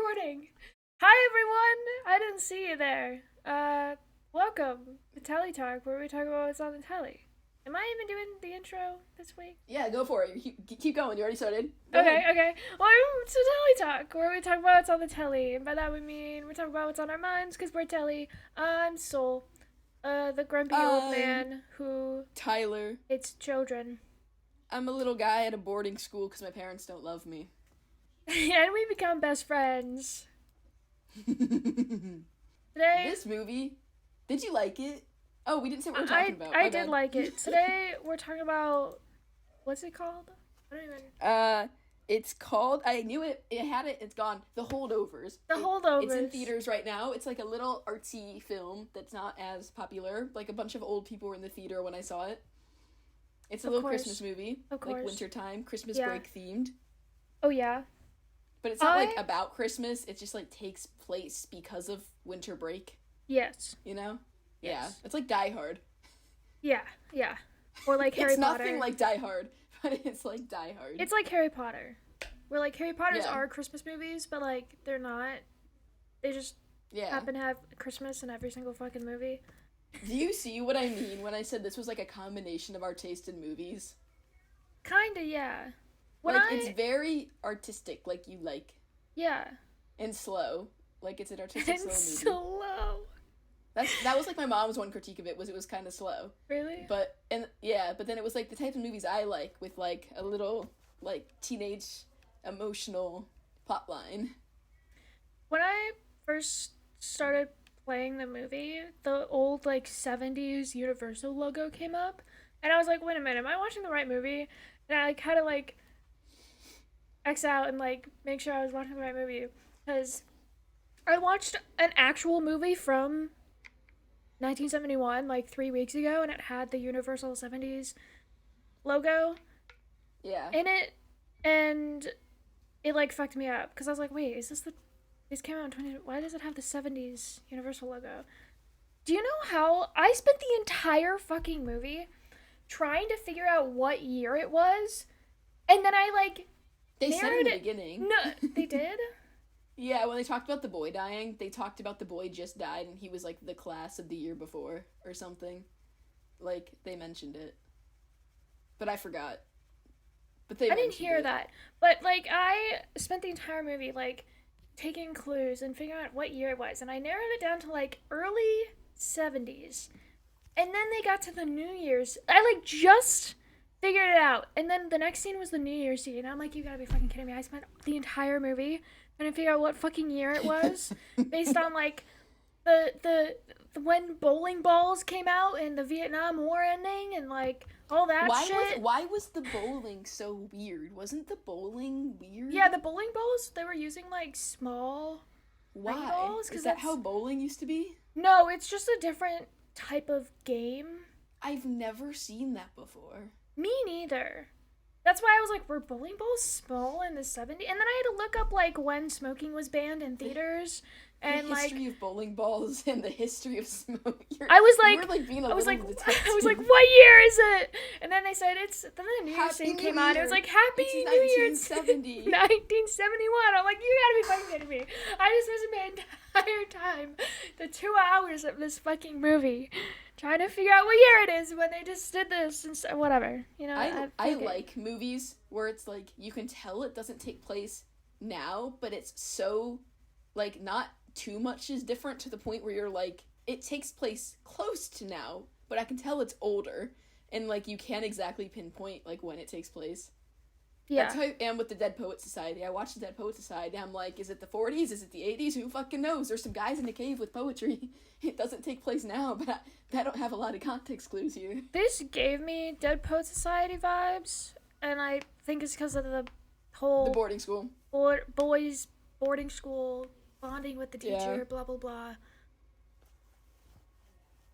recording. Hi everyone! I didn't see you there. Welcome to Telly Talk, where we talk about what's on the telly. Am I even doing the intro this week? Yeah, go for it. Keep going. You already started. Okay. Welcome to Telly Talk, where we talk about what's on the telly. And by that we mean we talk about what's on our minds, because we're Telly. I'm Soul, the grumpy old man who Tyler. hates children. I'm a little guy at a boarding school because my parents don't love me. And we become best friends. Today, this movie, did you like it? Oh, we didn't say what we're talking about. I did like it. Today we're talking about, what's it called? I don't even. It's called, I knew it, it's gone, The Holdovers. Holdovers. It's in theaters right now. It's like a little artsy film that's not as popular. Like a bunch of old people were in the theater when I saw it. It's a little Christmas movie. Of course. Like wintertime, Christmas break themed. Oh yeah. But it's not, like, about Christmas. It just, like, takes place because of winter break. Yes. You know? Yes. Yeah. It's like Die Hard. Yeah. Or, like, Harry Potter. It's nothing like Die Hard, but it's like Die Hard. It's like Harry Potter. Where, like, Harry Potter's are Christmas movies, but, like, they're not. They just happen to have Christmas in every single fucking movie. Do you see what I mean when I said this was, like, a combination of our taste in movies? Kinda, yeah. It's very artistic, like you like. Yeah. And slow. Like, it's an artistic slow movie. Slow. That was, like, my mom's one critique of it, was it was kind of slow. Really? But then it was, like, the type of movies I like, with, like, a little, like, teenage emotional plotline. When I first started playing the movie, the old, like, 70s Universal logo came up, and I was like, wait a minute, am I watching the right movie? And I, like, had to, like, X out and, like, make sure I was watching the right movie, because I watched an actual movie from 1971, like, 3 weeks ago, and it had the Universal 70s logo in it, and it, like, fucked me up, because I was like, wait, this came out in why does it have the 70s Universal logo? Do you know how I spent the entire fucking movie trying to figure out what year it was, and then I, like, they said in the beginning. No, they did? Yeah, when they talked about the boy dying, they talked about the boy just died and he was, like, the class of the year before or something. Like, they mentioned it. But I forgot. But I didn't hear that. But, like, I spent the entire movie, like, taking clues and figuring out what year it was, and I narrowed it down to, like, early 70s. And then they got to the New Year's. I, like, just figured it out. And then the next scene was the New Year's scene. And I'm like, you gotta be fucking kidding me. I spent the entire movie trying to figure out what fucking year it was based on, like, the when bowling balls came out and the Vietnam War ending and, like, all that shit. Why was the bowling so weird? Wasn't the bowling weird? Yeah, the bowling balls, they were using, like, small balls. Is that how bowling used to be? No, it's just a different type of game. I've never seen that before. Me neither. That's why I was like, were bowling balls small in the 70s? And then I had to look up, like, when smoking was banned in theaters. And, the history of bowling balls and the history of smoke. I was like, what year is it? And then they said then the New Year's thing came on. It was like, Happy New Year. 1970. 1971. I'm like, you gotta be fucking kidding me. I just spent my entire time, the 2 hours of this fucking movie, trying to figure out what year it is when they just did this and whatever. You know, I like movies where it's like, you can tell it doesn't take place now, but it's so, like, not too much is different to the point where you're like, it takes place close to now, but I can tell it's older, and, like, you can't exactly pinpoint, like, when it takes place. Yeah. That's how I am with the Dead Poet Society. I watched the Dead Poet Society, and I'm like, is it the 40s? Is it the 80s? Who fucking knows? There's some guys in a cave with poetry. It doesn't take place now, but I don't have a lot of context clues here. This gave me Dead Poet Society vibes, and I think it's because of the whole... The boarding school. Boys boarding school... bonding with the teacher, blah, blah, blah.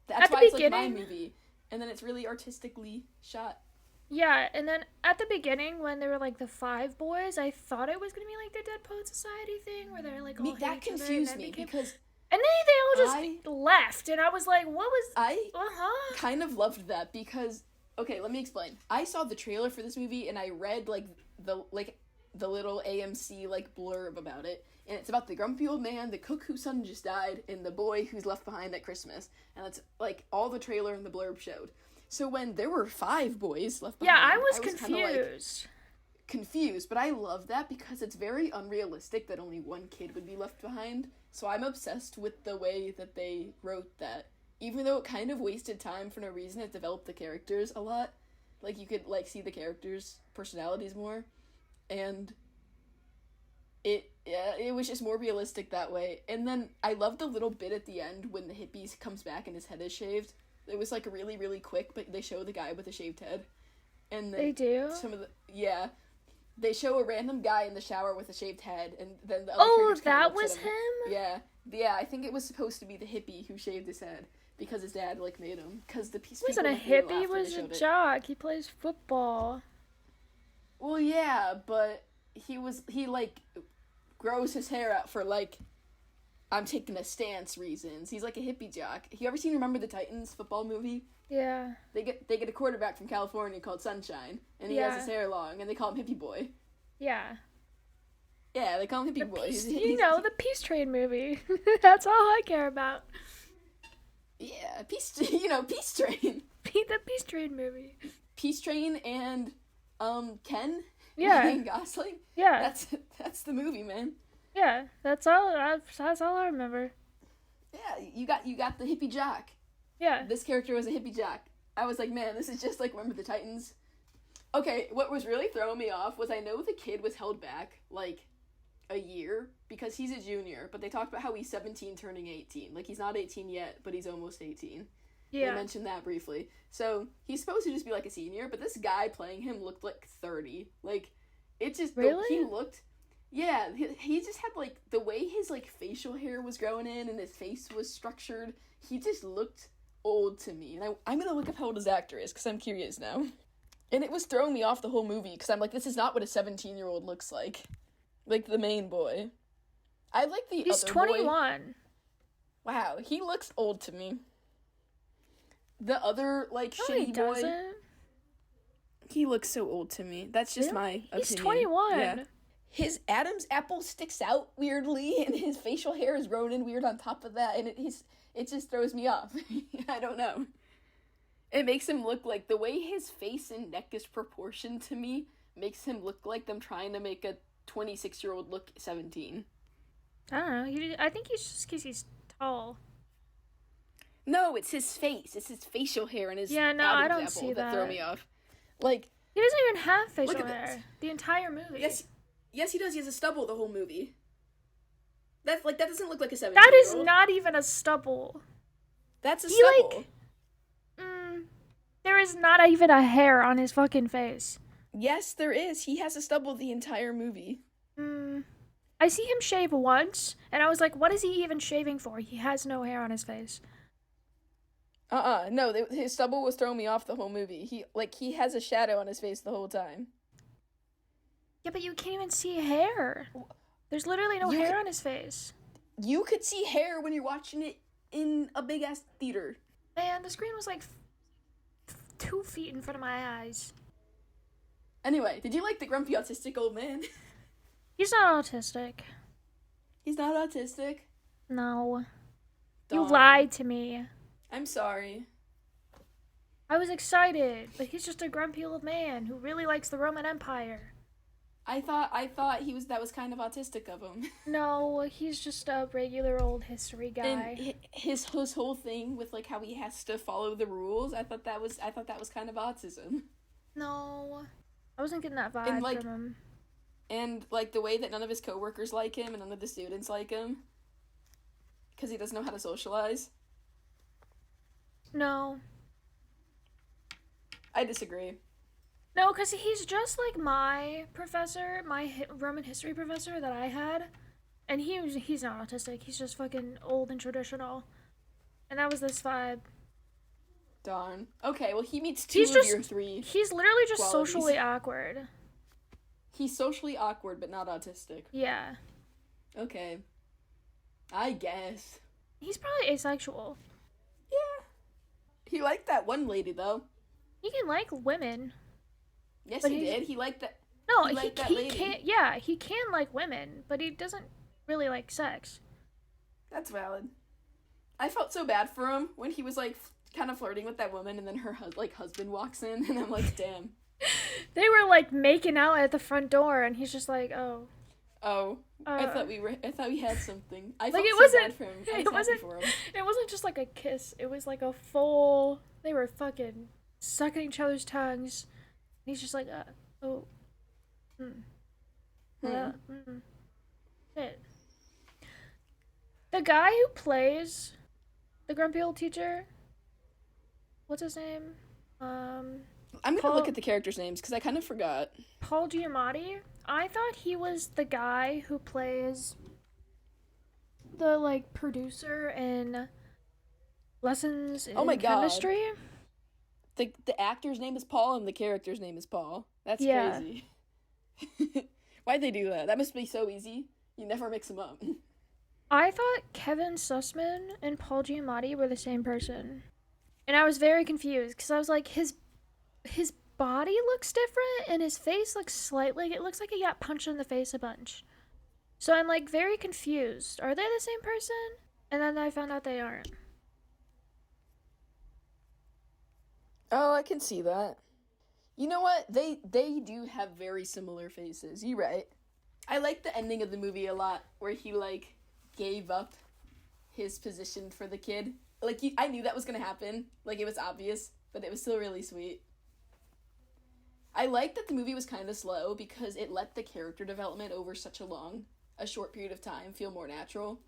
That's why it's like my movie. And then it's really artistically shot. Yeah, and then at the beginning, when they were, like, the 5 boys, I thought it was going to be, like, the Dead Poet Society thing, where they're, like, all that confused me, because... And then they all just left, and I was like, what was... I kind of loved that, because... Okay, let me explain. I saw the trailer for this movie, and I read, like, the little AMC like blurb about it, and it's about the grumpy old man, the cook whose son just died, and the boy who's left behind at Christmas, and that's like all the trailer and the blurb showed. So when there were 5 boys left behind, Yeah, I was confused. confused. Confused, but I love that because it's very unrealistic that only 1 kid would be left behind. So I'm obsessed with the way that they wrote that. Even though it kind of wasted time for no reason, it developed the characters a lot. Like, you could, like, see the characters' personalities more. And it was just more realistic that way. And then I loved the little bit at the end when the hippie comes back and his head is shaved. It was, like, really, really quick, but they show the guy with the shaved head. And They do? Yeah. They show a random guy in the shower with a shaved head, and then the other Oh, characters kinda that looks was at him? Yeah, I think it was supposed to be the hippie who shaved his head, because his dad, like, made him. Because the He wasn't a hippie, he was a jock. He plays football. Well, yeah, but he, like, grows his hair out for, like, I'm taking a stance reasons. He's like a hippie jock. You ever seen Remember the Titans football movie? Yeah. They get a quarterback from California called Sunshine, and he has his hair long, and they call him Hippie Boy. Yeah. Yeah, they call him Hippie Boy. The Peace Train movie. That's all I care about. Yeah, Peace Train. The Peace Train movie. Peace Train and Ken. Yeah. Ryan Gosling. Yeah. That's the movie, man. Yeah, that's all I remember. Yeah, you got the hippie jock. Yeah. This character was a hippie jock. I was like, man, this is just like Remember the Titans. Okay, what was really throwing me off was I know the kid was held back, like, a year, because he's a junior, but they talked about how he's 17 turning 18. Like, he's not 18 yet, but he's almost 18. Yeah. They mentioned that briefly. So, he's supposed to just be, like, a senior, but this guy playing him looked like 30. Like, it just... Really? He looked... Yeah, he just had, like, the way his, like, facial hair was growing in and his face was structured, he just looked old to me. And I'm gonna look up how old his actor is, because I'm curious now. And it was throwing me off the whole movie, because I'm like, this is not what a 17-year-old looks like. Like, the main boy. I like the He's other 21. boy. Wow, he looks old to me. The other, like, No, shitty he boy... doesn't. He looks so old to me. That's just my opinion. He's 21. Yeah. His Adam's apple sticks out weirdly, and his facial hair is grown in weird on top of that, and it just throws me off. I don't know. It makes him look like, the way his face and neck is proportioned to me makes him look like them trying to make a 26-year-old look 17. I don't know. I think he's just because he's tall. No, it's his face. It's his facial hair and his Yeah, no, Adam's I don't apple see that throw that. me off. Like, He doesn't even have facial look at hair. this. The entire movie. Yes, he does. He has a stubble the whole movie. That doesn't look like a 17-year-old. That is not even a stubble. That's a stubble. There is not even a hair on his fucking face. Yes, there is. He has a stubble the entire movie. I see him shave once, and I was like, what is he even shaving for? He has no hair on his face. No, his stubble was throwing me off the whole movie. He has a shadow on his face the whole time. Yeah, but you can't even see hair. There's literally no hair on his face. You could see hair when you're watching it in a big-ass theater. Man, the screen was like 2 feet in front of my eyes. Anyway, did you like the grumpy autistic old man? He's not autistic. He's not autistic? No. Darn. You lied to me. I'm sorry. I was excited, but he's just a grumpy old man who really likes the Roman Empire. I thought that was kind of autistic of him. No, he's just a regular old history guy. And his whole thing with like how he has to follow the rules, I thought that was kind of autism. No, I wasn't getting that vibe from him. And like the way that none of his coworkers like him and none of the students like him, because he doesn't know how to socialize. No. I disagree. No, because he's just like my professor, my Roman history professor that I had. And he's not autistic. He's just fucking old and traditional. And that was this vibe. Darn. Okay, well, he meets two of your three. He's literally just qualities. socially awkward. He's socially awkward, but not autistic. Yeah. Okay. I guess. He's probably asexual. Yeah. He liked that one lady, though. He can like women. Yes, he did. He liked that. No, He liked that he lady. can't. Yeah, he can like women, but he doesn't really like sex. That's valid. I felt so bad for him when he was like kind of flirting with that woman, and then her like husband walks in, and I'm like, damn. They were like making out at the front door, and he's just like, oh, Oh, uh, I thought we had something. I like felt it so wasn't. bad for him. I was It happy wasn't. for him. It wasn't just like a kiss. It was like a full. They were fucking sucking each other's tongues. And he's just like, oh, mm, Hmm. shit. The guy who plays the grumpy old teacher, what's his name? Um, I'm gonna look Paul at the characters' names because I kind of forgot. Paul Giamatti. I thought he was the guy who plays the like producer in Lessons Oh my in god. Chemistry. The actor's name is Paul and the character's name is Paul. That's Yeah, crazy. Why'd they do that? That must be so easy. You never mix them up. I thought Kevin Sussman and Paul Giamatti were the same person, and I was very confused because I was like, his body looks different and his face looks slightly. It looks like he got punched in the face a bunch. So I'm like very confused. Are they the same person? And then I found out they aren't. Oh, I can see that. You know what? They do have very similar faces. You're right. I like the ending of the movie a lot, where he like gave up his position for the kid. Like I knew that was gonna happen. Like it was obvious, but it was still really sweet. I like that the movie was kind of slow because it let the character development over such a short period of time feel more natural.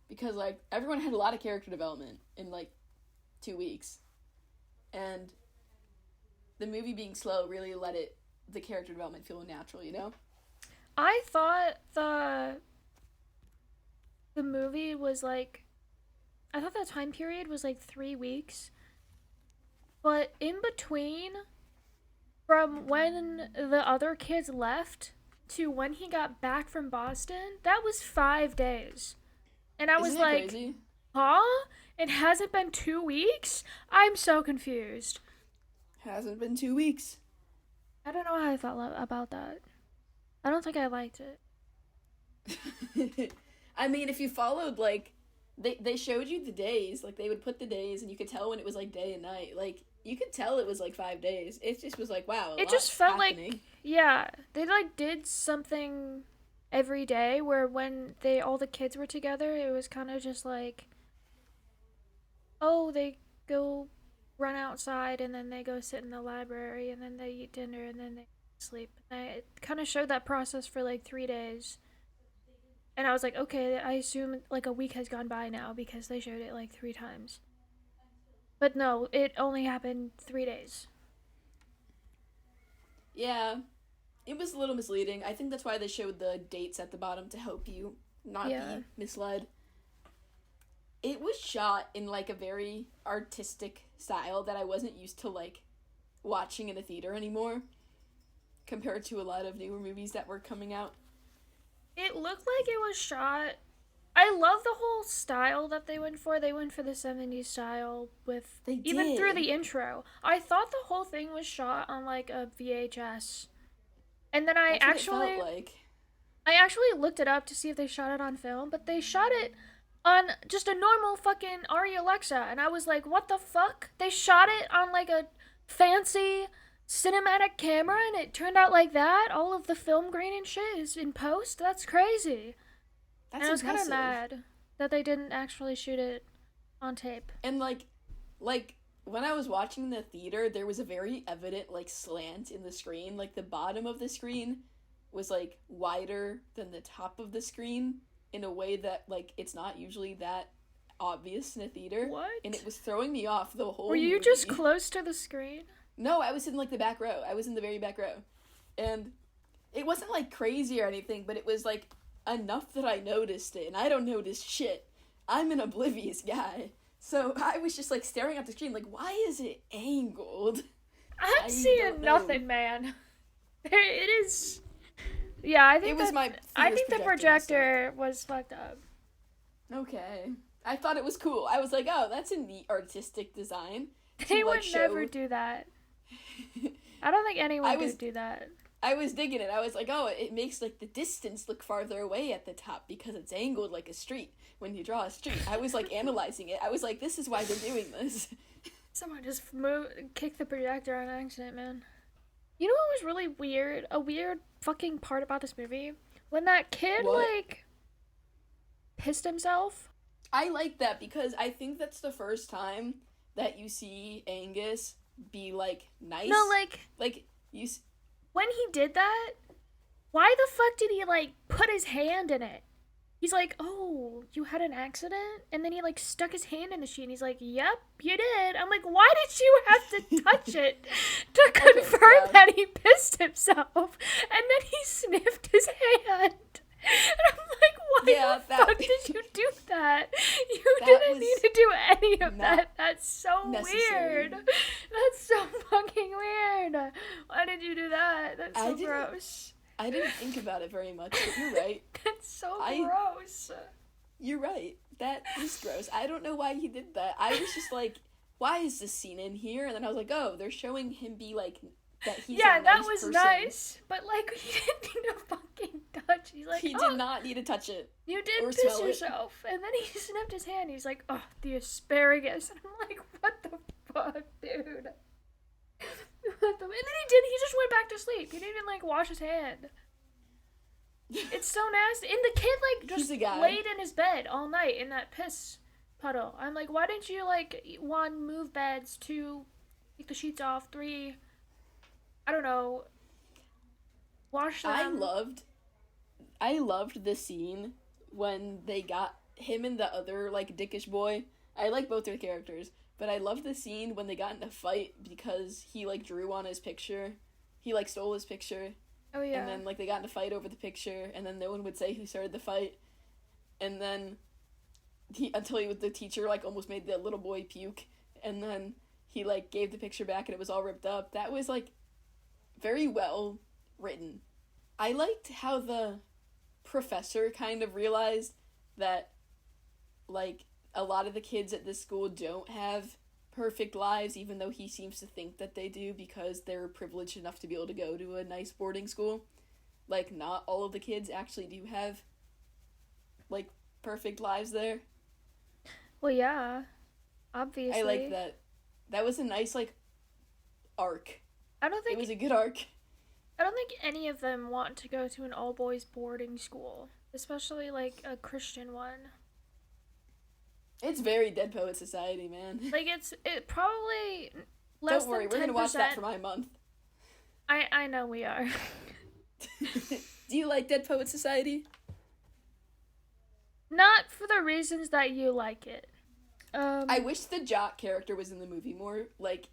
Because like everyone had a lot of character development in like 2 weeks, and the movie being slow really let the character development feel natural. You know? I thought the movie was like I thought the time period was like 3 weeks, but in between from when the other kids left to when he got back from Boston, that was 5 days. And I was Isn't it like, crazy? huh? It hasn't been 2 weeks? I'm so confused. Hasn't been 2 weeks. I don't know how I felt about that. I don't think I liked it. I mean, if you followed like they showed you the days, like they would put the days, and you could tell when it was like day and night. Like you could tell it was like 5 days. It just was like, wow, a It just lot's felt happening. like, yeah, they like did something every day where when they all the kids were together, it was kind of just like, oh, they go run outside and then they go sit in the library and then they eat dinner and then they sleep. And it kind of showed that process for like 3 days. And I was like, okay, I assume like a week has gone by now because they showed it like 3 times. But no, it only happened 3 days. Yeah, it was a little misleading. I think that's why they showed the dates at the bottom to help you not Yeah. be misled. It was shot in like a very artistic style that I wasn't used to like watching in a theater anymore compared to a lot of newer movies that were coming out. It looked like it was shot. I love the whole style that they went for. They went for the 70s style with They even through did. the intro. I thought the whole thing was shot on like a VHS. And then That's what it felt like. I actually looked it up to see if they shot it on film, but they shot it on just a normal fucking Arri Alexa and I was like, "What the fuck? They shot it on like a fancy cinematic camera and it turned out like that? All of the film grain and shit is in post? That's crazy." And That's I was kind of impressive. mad that they didn't actually shoot it on tape. And like when I was watching in the theater, there was a very evident like slant in the screen. Like the bottom of the screen was like wider than the top of the screen in a way that like it's not usually that obvious in a theater, and What? it was throwing me off the Were whole you just movie. close to the screen? No, I was in like the back row. I was in the very back row. And it wasn't like crazy or anything, but it was like enough that I noticed it, and I don't notice shit. I'm an oblivious guy. So I was just like staring at the screen, like, why is it angled? I'm I seeing don't know. nothing, man. It is. Yeah, I It think was that my I theater's think the projector messed up. projector was fucked up. Okay. I thought it was cool. I was like, oh, that's a neat artistic design They to like would never show. do that. I don't think anyone I was could do that. I was digging it. I was like, oh, it makes like the distance look farther away at the top because it's angled like a street when you draw a street. I was like analyzing it. I was like, this is why they're doing this. Someone just kicked the projector on accident, man. You know what was really weird? A weird fucking part about this movie? When that kid, What? like, pissed himself. I like that because I think that's the first time that you see Angus be like nice. No, like you. When he did that, why the fuck did he, like, put his hand in it? He's like, oh, you had an accident? And then he, like, stuck his hand in the sheet and he's like, yep, you did. I'm like, why did you have to touch it to confirm that he pissed himself? And then he sniffed his hand. And I'm like, why the fuck did you do that? You didn't need to do any of that. That's so weird. That's so fucking weird. Why did you do that? That's so gross. I didn't think about it very much, but you're right. That's so gross. You're right. That is gross. I don't know why he did that. I was just like, why is this scene in here? And then I was like, oh, they're showing him be like, that he's a nice that was person. Nice. But like, he didn't need to fucking touch. He's like, he did not need to touch it. You did piss yourself. And then he snipped his hand. He's like, oh, the asparagus. And I'm like, what the fuck, dude? And then he just went back to sleep. He didn't even, like, wash his hand. It's so nasty. And the kid, like, just laid in his bed all night in that piss puddle. I'm like, why didn't you, like, 1, move beds, 2, take the sheets off, 3, I don't know, wash them. I loved the scene when they got him and the other, like, dickish boy. I like both their characters. But I love the scene when they got in a fight because he, like, drew on his picture. He, like, stole his picture. Oh, yeah. And then, like, they got in a fight over the picture, and then no one would say who started the fight. And then, the teacher, like, almost made the little boy puke. And then he, like, gave the picture back and it was all ripped up. That was, like, very well written. I liked how the professor kind of realized that, like, a lot of the kids at this school don't have perfect lives, even though he seems to think that they do because they're privileged enough to be able to go to a nice boarding school. Like, not all of the kids actually do have, like, perfect lives there. Well, yeah. Obviously. I like that. That was a nice, like, arc. It was a good arc. I don't think any of them want to go to an all-boys boarding school. Especially, like, a Christian one. It's very Dead Poet Society, man. Like, it probably less Don't worry, than 10%. we're gonna watch that for my month. I know we are. Do you like Dead Poet Society? Not for the reasons that you like it. I wish the jock character was in the movie more. Like,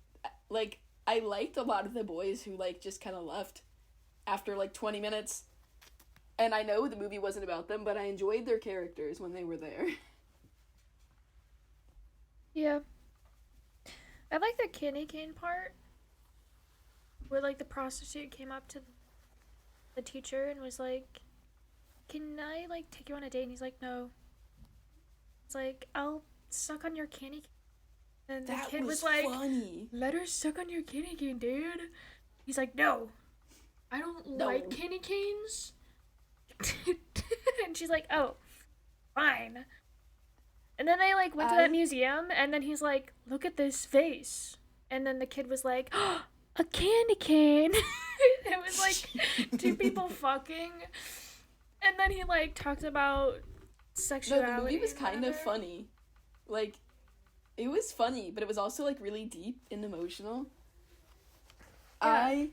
I liked a lot of the boys who, like, just kind of left after, like, 20 minutes. And I know the movie wasn't about them, but I enjoyed their characters when they were there. Yeah. I like the candy cane part. Where, like, the prostitute came up to the teacher and was like, can I, like, take you on a date? And he's like, no. It's like, I'll suck on your candy cane. And the kid was like, funny. Let her suck on your candy cane, dude. He's like, no. I don't like candy canes. And she's like, oh, fine. And then they, like, went to that museum, and then he's like, look at this face. And then the kid was like, oh, a candy cane. It was, like, 2 people fucking. And then he, like, talked about sexuality. No, the movie was kind of funny. Like, it was funny, but it was also, like, really deep and emotional. Yeah.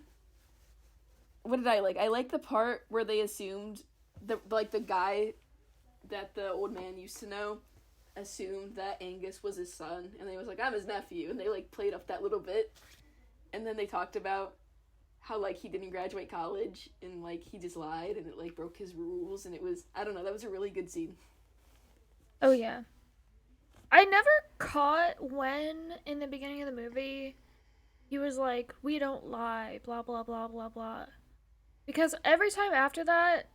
What did I like? I like the part where they assumed, the guy that the old man used to know assumed that Angus was his son, and they was like, I'm his nephew, and they, like, played up that little bit, and then they talked about how, like, he didn't graduate college, and, like, he just lied, and it, like, broke his rules, and it was, I don't know, that was a really good scene. Oh, yeah. I never caught when, in the beginning of the movie, he was like, we don't lie, blah, blah, blah, blah, blah. Because every time after that,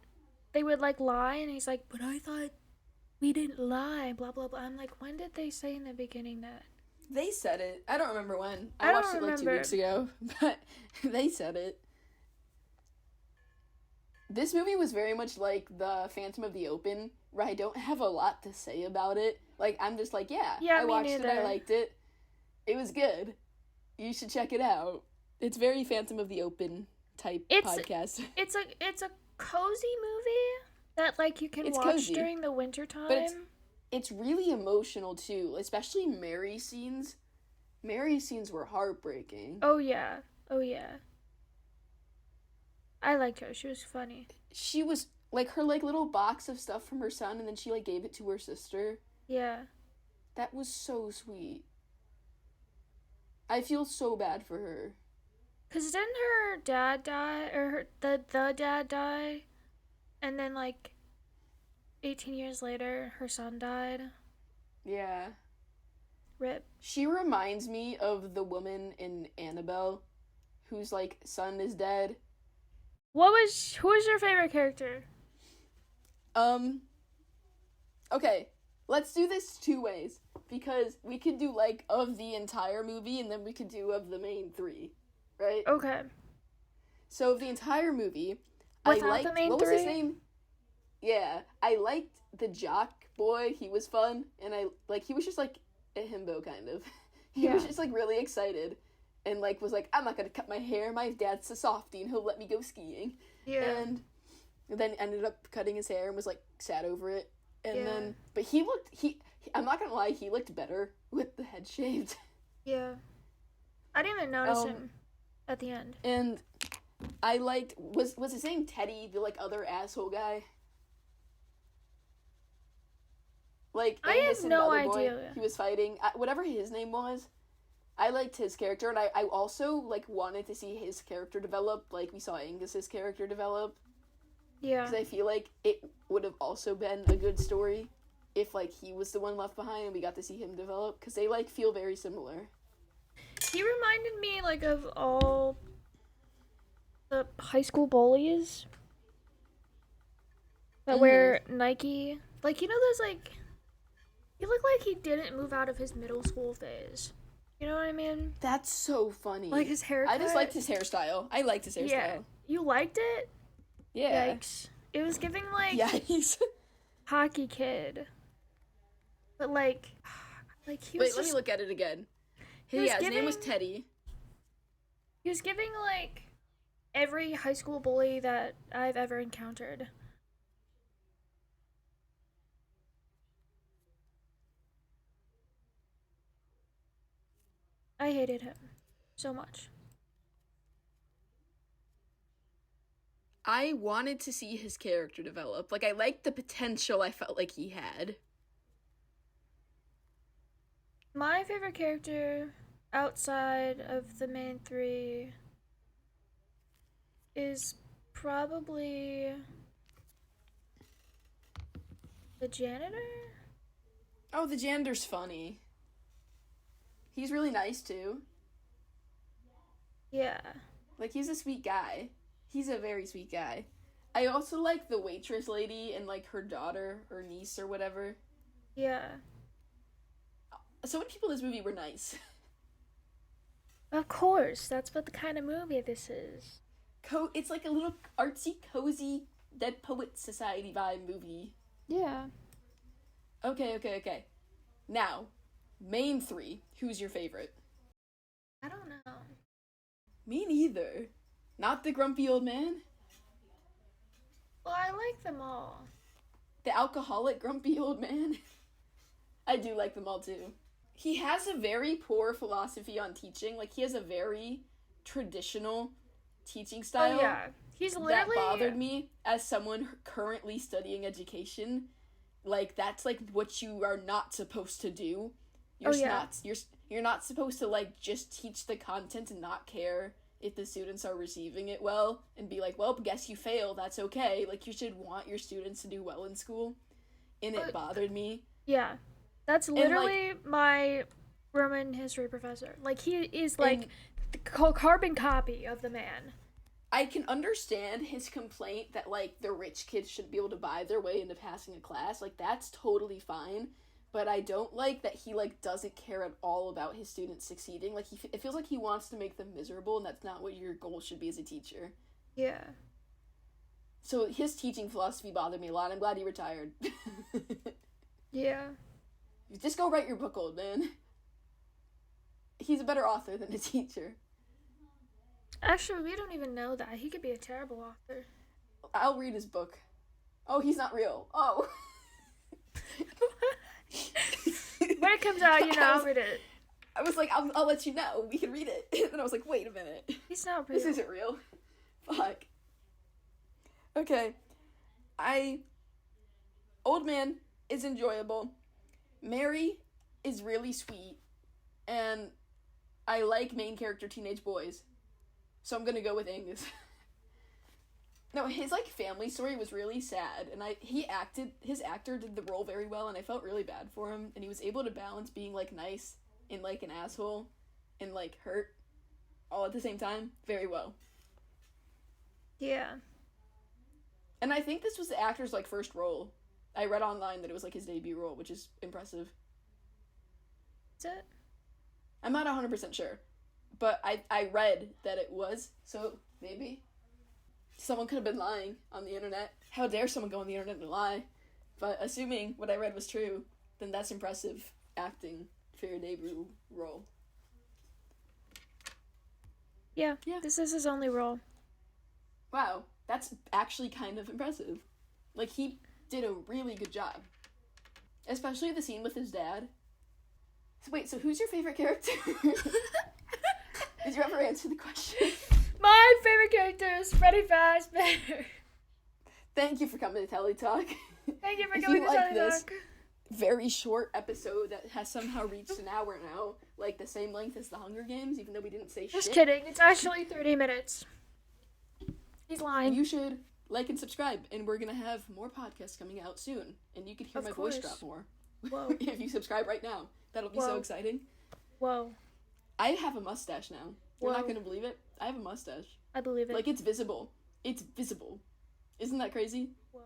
they would, like, lie, and he's like, but I thought we didn't lie, blah, blah, blah. I'm like, when did they say in the beginning that? They said it. I don't remember when. I watched it, like, 2 weeks ago, but they said it. This movie was very much like the Phantom of the Open, where I don't have a lot to say about it. Like, I'm just like, yeah, Yeah, I me watched it, I neither. liked it. It was good. You should check it out. It's very Phantom of the Open type It's podcast. it's a cozy movie that like you can It's watch cozy, during the winter but it's time. it's really emotional too, especially Mary scenes. Mary scenes were heartbreaking. Oh yeah. Oh yeah. I liked her. She was funny. She was like her like little box of stuff from her son, and then she like gave it to her sister. Yeah. That was so sweet. I feel so bad for her. Cause didn't her dad die or the dad die, and then like 18 years later her son died. Yeah. Rip. She reminds me of the woman in Annabelle whose like son is dead. Who was your favorite character? Um okay, let's do this two ways because we could do like of the entire movie and then we could do of the main three, right? Okay. So of the entire movie, I Without the liked main what was his three? name? Yeah, I liked the jock boy. He was fun, and I like he was just like a himbo kind of. He Yeah. was just like really excited, and like was like, I'm not gonna cut my hair. My dad's a softie, and he'll let me go skiing. Yeah. And then ended up cutting his hair and was like sad over it. And Yeah. then, but he I'm not gonna lie, he looked better with the head shaved. Yeah. I didn't even notice Um, him at the end. and I liked was his name Teddy, the like other asshole guy. Like I Angus have and the no other boy idea. he was fighting, whatever his name was. I liked his character, and I also like wanted to see his character develop, like we saw Angus's character develop, Yeah. because I feel like it would have also been a good story if like he was the one left behind and we got to see him develop, because they like feel very similar. He reminded me like of all the high school bullies that wear Nike. Like you know those like he looked like he didn't move out of his middle school phase. You know what I mean? That's so funny. Like his haircut. I just liked his hairstyle. I liked his hairstyle. Yeah. You liked it? Yeah. Yikes. It was giving like Yikes. hockey kid. But like he was Wait, let me just look at it again. he was Yeah, his name was giving Teddy. he was giving like every high school bully that I've ever encountered. I hated him so much. I wanted to see his character develop. Like, I liked the potential I felt like he had. My favorite character outside of the main three is probably the janitor. Oh, the janitor's funny. He's really nice, too. Yeah. Like, he's a sweet guy. He's a very sweet guy. I also like the waitress lady and, like, her daughter or niece or whatever. Yeah. So many people in this movie were nice. Of course, that's what the kind of movie this is. It's like a little artsy, cozy, Dead Poet Society vibe movie. Yeah. Okay. Now, main three. Who's your favorite? I don't know. Me neither. Not the grumpy old man. Well, I like them all. The alcoholic grumpy old man. I do like them all too. He has a very poor philosophy on teaching. Like, he has a very traditional teaching style. Oh yeah. He's literally That bothered me as someone currently studying education. Like, that's like what you are not supposed to do. You're not supposed to like just teach the content and not care if the students are receiving it well and be like, well, guess you fail, that's okay. Like, you should want your students to do well in school. And it bothered me. Yeah. That's literally my Roman history professor. Like he is like the carbon copy of the man. I can understand his complaint that like the rich kids should be able to buy their way into passing a class. Like, that's totally fine. But I don't like that he like doesn't care at all about his students succeeding. Like, it feels like he wants to make them miserable, and that's not what your goal should be as a teacher. Yeah. So his teaching philosophy bothered me a lot. I'm glad he retired. Yeah. Just go write your book, old man. He's a better author than a teacher. Actually, we don't even know that. He could be a terrible author. I'll read his book. Oh, he's not real. Oh. When it comes out, I'll read it. I was like, I'll let you know. We can read it. And then I was like, wait a minute. He's not real. This isn't real. Fuck. Okay. Old man is enjoyable. Mary is really sweet. And I like main character teenage boys. So I'm gonna go with Angus. No, his family story was really sad, and his actor did the role very well, and I felt really bad for him, and he was able to balance being nice and an asshole and hurt all at the same time very well. Yeah. And I think this was the actor's first role. I read online that it was his debut role, which is impressive. Is it? I'm not 100% sure, but I read that it was, so maybe. Someone could have been lying on the internet. How dare someone go on the internet and lie? But assuming what I read was true, then that's impressive acting for your debut role. Yeah. This is his only role. Wow, that's actually kind of impressive. He did a really good job. Especially the scene with his dad. So wait, so who's your favorite character? Did you ever answer the question? My favorite character is Freddy Fazbear. Thank you for coming to Telly Talk. Thank you for coming to Telly Talk. Very short episode that has somehow reached an hour now, the same length as the Hunger Games, even though we didn't say shit. Just kidding. It's actually 30 minutes. He's lying. You should like and subscribe, and we're gonna have more podcasts coming out soon, and you can hear my voice drop more. Whoa. If you subscribe right now. That'll be so exciting. Whoa. I have a mustache now. You're Whoa. not gonna believe it. I have a mustache. I believe it. It's visible. It's visible. Isn't that crazy? Whoa.